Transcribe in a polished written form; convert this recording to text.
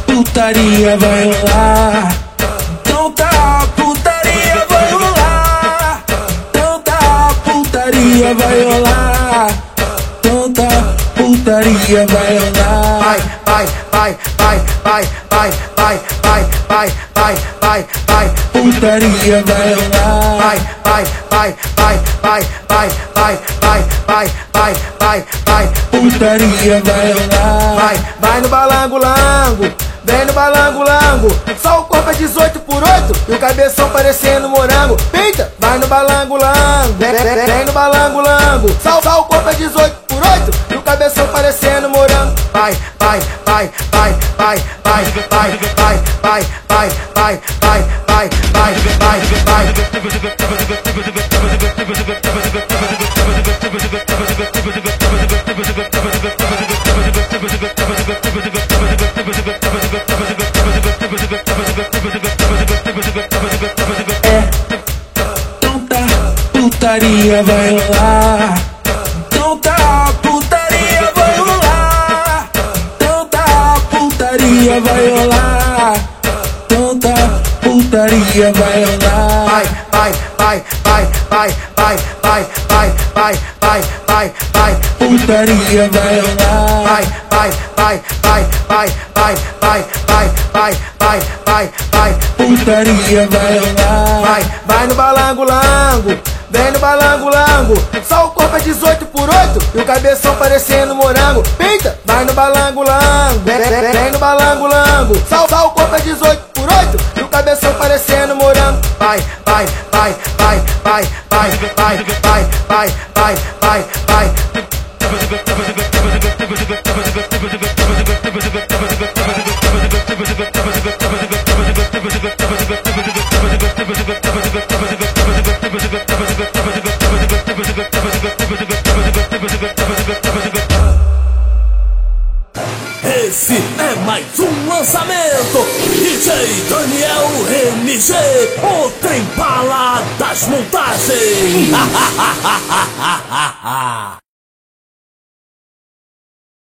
Putaria vai rolar, tanta putaria vai rolar, tanta putaria vai rolar, tanta putaria vai rolar. Vai, putaria vai rolar. Putaria vai rolar. Vai no balango-lango, vem no balango-lango. Só o corpo é 18 por 8 e o cabeção parecendo morango. Peita, vai no balango-lango, vem no balango-lango. Só o corpo é 18 por 8 e o cabeção parecendo morango. Vai. Putaria vai rolar, tanta putaria vai rolar, tanta putaria vai rolar, tanta putaria vai rolar. Putaria vai rolar. Putaria vai rolar. Vai no balango-lango, vem no balango-lango. Só o corpo é 18 por 8 e o cabeção parecendo morango. Peita, vai no balango-lango, vem no balango-lango. Só o corpo é 18 por 8 e o cabeção parecendo morango. Vai. Esse é mais um lançamento DJ Daniel MG, o trem bala das montagens.